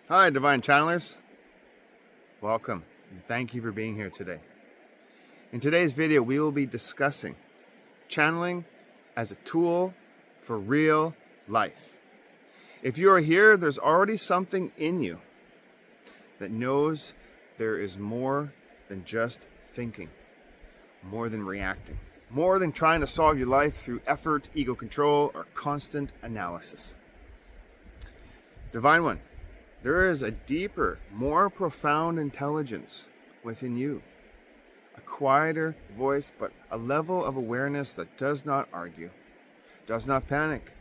Hi, Divine Channelers. Welcome, and thank you for being here today. In today's video, we will be discussing channeling as a tool for real life. If you are here, there's already something in you that knows there is more than just thinking, more than reacting, more than trying to solve your life through effort, ego control, or constant analysis. Divine One, there is a deeper, more profound intelligence within you. A quieter voice, but a level of awareness that does not argue, does not panic,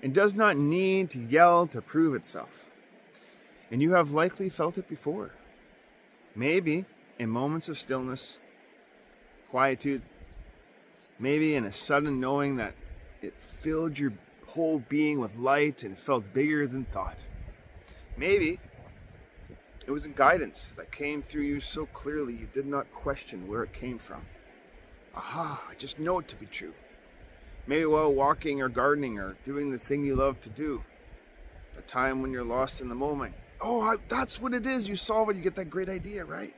and does not need to yell to prove itself. And you have likely felt it before. Maybe in moments of stillness, quietude, maybe in a sudden knowing that it filled your whole being with light and felt bigger than thought. Maybe it was a guidance that came through you so clearly you did not question where it came from. Aha, I just know it to be true. Maybe while walking or gardening or doing the thing you love to do. A time when you're lost in the moment. Oh, that's what it is. You solve it, you get that great idea, right?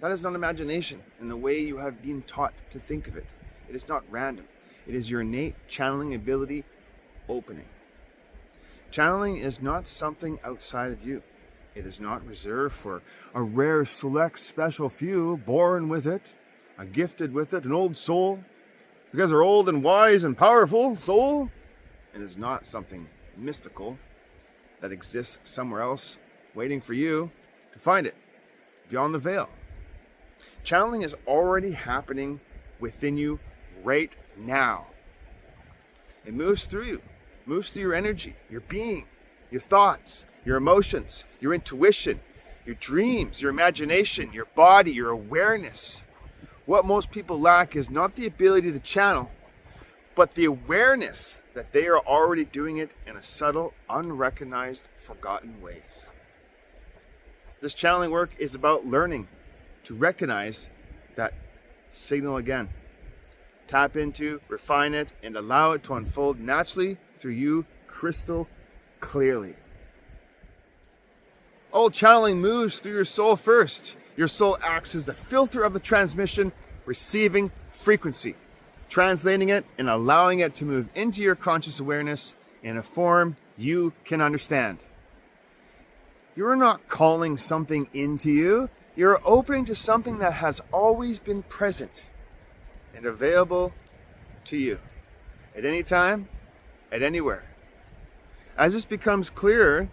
That is not imagination in the way you have been taught to think of it. It is not random. It is your innate channeling ability opening. Channeling is not something outside of you. It is not reserved for a rare, select, special few born with it, a gifted with it, an old soul. Because they're old and wise and powerful soul. It is not something mystical that exists somewhere else waiting for you to find it beyond the veil. Channeling is already happening within you right now. It moves through you. Moves through your energy, your being, your thoughts, your emotions, your intuition, your dreams, your imagination, your body, your awareness. What most people lack is not the ability to channel, but the awareness that they are already doing it in a subtle, unrecognized, forgotten ways. This channeling work is about learning to recognize that signal again. Tap into, refine it, and allow it to unfold naturally through you crystal clearly. All channeling moves through your soul first. Your soul acts as the filter of the transmission, receiving frequency, translating it and allowing it to move into your conscious awareness in a form you can understand. You're not calling something into you. You're opening to something that has always been present and available to you at any time, at anywhere. As this becomes clearer,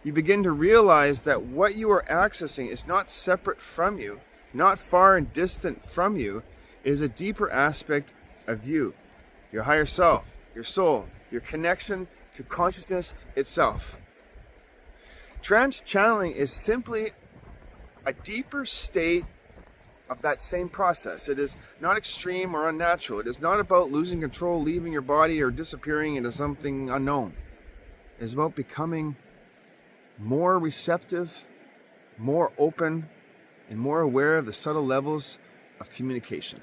you begin to realize that what you are accessing is not separate from you, not far and distant from you, is a deeper aspect of you, your higher self, your soul, your connection to consciousness itself. Trance channeling is simply a deeper state of that same process. It is not extreme or unnatural. It is not about losing control, leaving your body, or disappearing into something unknown. It is about becoming more receptive, more open, and more aware of the subtle levels of communication.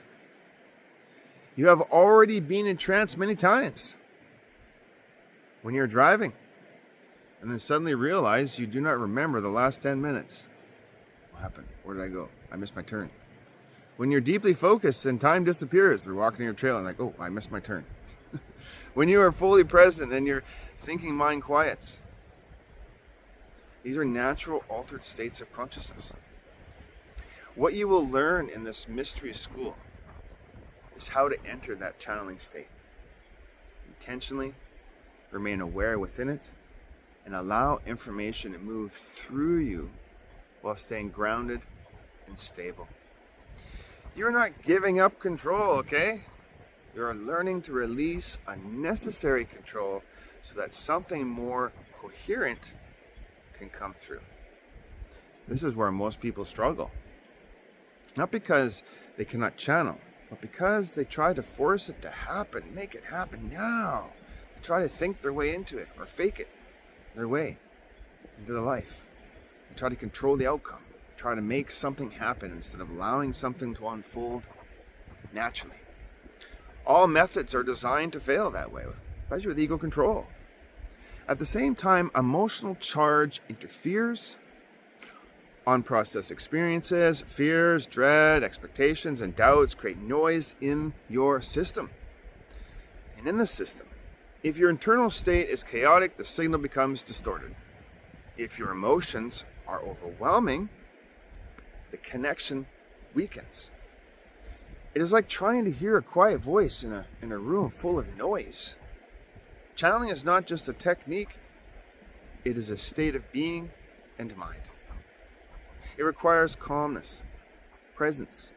You have already been in trance many times. When you're driving, and then suddenly realize you do not remember the last 10 minutes. What happened? Where did I go? I missed my turn. When you're deeply focused and time disappears, we're walking your trail and like, oh, I missed my turn. When you are fully present and your thinking mind quiets. These are natural altered states of consciousness. What you will learn in this mystery school is how to enter that channeling state. Intentionally remain aware within it and allow information to move through you while staying grounded and stable. You're not giving up control, okay? You're learning to release unnecessary control so that something more coherent can come through. This is where most people struggle. Not because they cannot channel, but because they try to force it to happen, make it happen now. They try to think their way into it or fake it their way into the life. They try to control the outcome. Try to make something happen instead of allowing something to unfold naturally. All methods are designed to fail that way, especially with ego control. At the same time, emotional charge interferes. Unprocessed experiences, fears, dread, expectations, and doubts create noise in your system. And in the system, if your internal state is chaotic, the signal becomes distorted. If your emotions are overwhelming, the connection weakens. It is like trying to hear a quiet voice in a room full of noise. Channeling is not just a technique, it is a state of being and mind. It requires calmness, presence,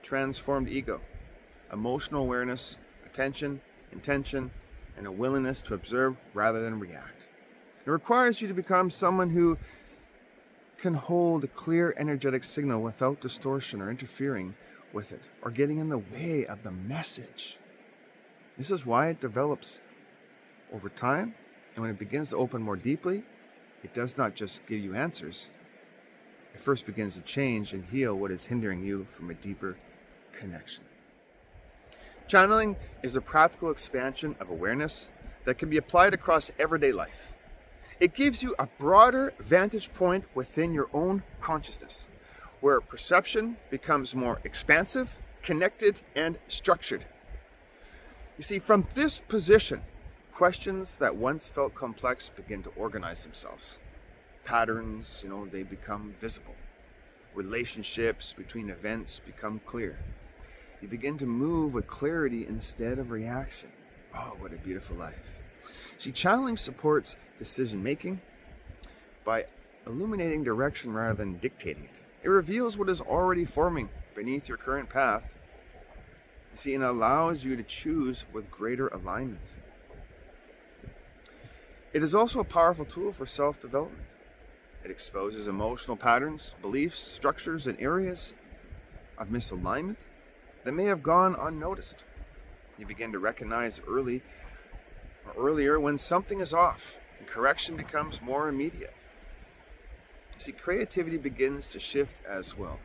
transformed ego, emotional awareness, attention, intention, and a willingness to observe rather than react. It requires you to become someone who can hold a clear energetic signal without distortion or interfering with it or getting in the way of the message. This is why it develops over time, and when it begins to open more deeply, it does not just give you answers. It first begins to change and heal what is hindering you from a deeper connection. Channeling is a practical expansion of awareness that can be applied across everyday life. It gives you a broader vantage point within your own consciousness, where perception becomes more expansive, connected, and structured. You see, from this position, questions that once felt complex begin to organize themselves. Patterns, they become visible. Relationships between events become clear. You begin to move with clarity instead of reaction. Oh, what a beautiful life. See, channeling supports decision making by illuminating direction rather than dictating it. It reveals what is already forming beneath your current path. You see, and allows you to choose with greater alignment. It is also a powerful tool for self-development. It exposes emotional patterns, beliefs, structures, and areas of misalignment that may have gone unnoticed. You begin to recognize earlier when something is off, and correction becomes more immediate. See, creativity begins to shift as well.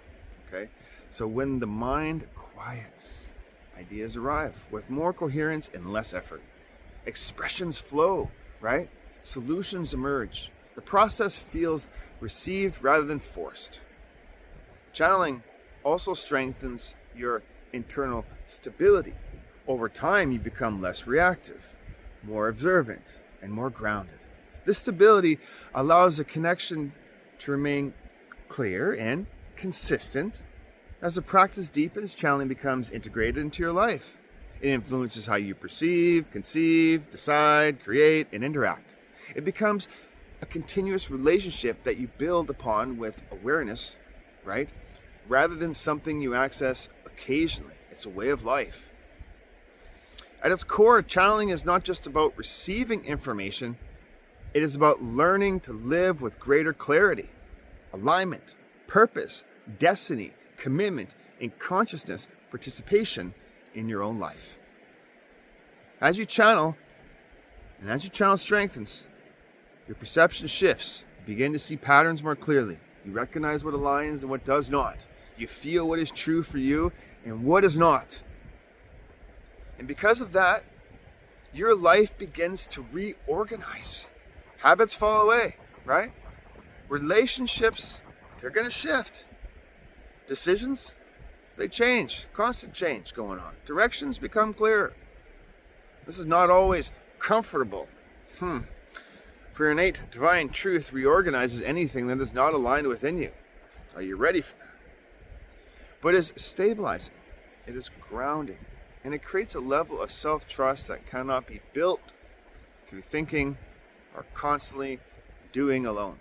Okay? So when the mind quiets, ideas arrive with more coherence and less effort. Expressions flow, right? Solutions emerge. The process feels received rather than forced. Channeling also strengthens your internal stability. Over time, you become less reactive, more observant, and more grounded. This stability allows the connection to remain clear and consistent. As the practice deepens, channeling becomes integrated into your life. It influences how you perceive, conceive, decide, create, and interact. It becomes a continuous relationship that you build upon with awareness, right? Rather than something you access occasionally. It's a way of life. At its core, channeling is not just about receiving information. It is about learning to live with greater clarity, alignment, purpose, destiny, commitment, and consciousness participation in your own life. As you channel, and as your channel strengthens, your perception shifts. You begin to see patterns more clearly. You recognize what aligns and what does not. You feel what is true for you and what is not. And because of that, your life begins to reorganize. Habits fall away, right? Relationships, they're going to shift. Decisions, they change. Constant change going on. Directions become clearer. This is not always comfortable. For innate divine truth reorganizes anything that is not aligned within you. Are you ready for that? But it's stabilizing. It is grounding. And it creates a level of self-trust that cannot be built through thinking or constantly doing alone.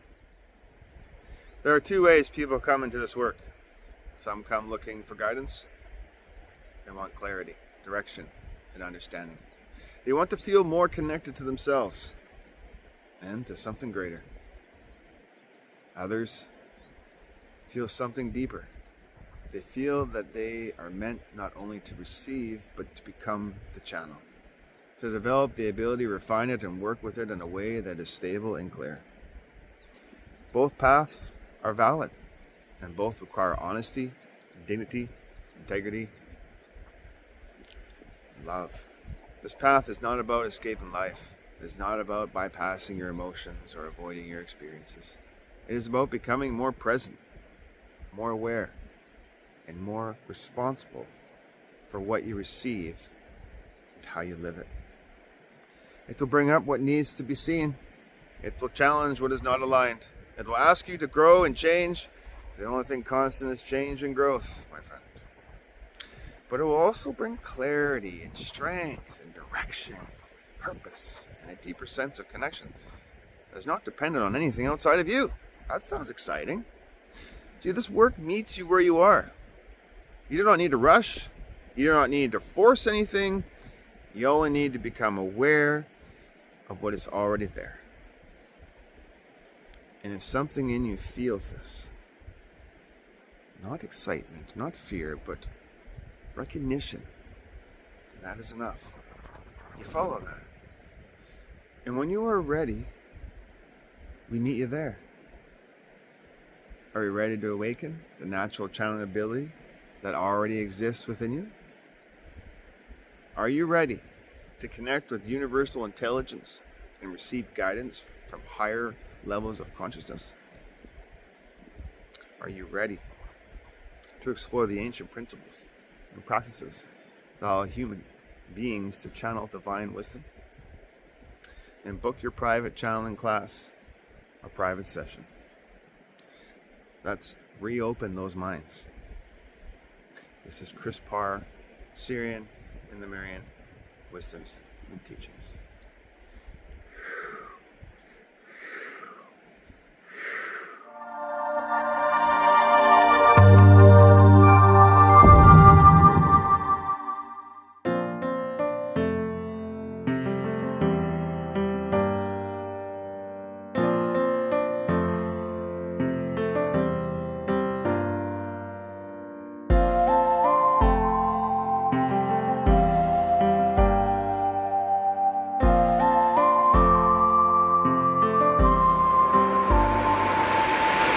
There are two ways people come into this work. Some come looking for guidance. They want clarity, direction, and understanding. They want to feel more connected to themselves and to something greater. Others feel something deeper. They feel that they are meant not only to receive, but to become the channel, to develop the ability to refine it and work with it in a way that is stable and clear. Both paths are valid, and both require honesty, dignity, integrity, and love. This path is not about escaping life. It is not about bypassing your emotions or avoiding your experiences. It is about becoming more present, more aware, and more responsible for what you receive and how you live it. It will bring up what needs to be seen. It will challenge what is not aligned. It will ask you to grow and change. The only thing constant is change and growth, my friend. But it will also bring clarity and strength and direction, purpose, and a deeper sense of connection that is not dependent on anything outside of you. That sounds exciting. See, this work meets you where you are. You do not need to rush. You do not need to force anything. You only need to become aware of what is already there. And if something in you feels this, not excitement, not fear, but recognition, then that is enough. You follow that. And when you are ready, we meet you there. Are you ready to awaken the natural channeling ability that already exists within you? Are you ready to connect with universal intelligence and receive guidance from higher levels of consciousness? Are you ready to explore the ancient principles and practices that allow human beings to channel divine wisdom? And book your private channeling class or private session. Let's reopen those minds. This is Chris Parr, Syrian in the Marian Wisdoms and Teachings.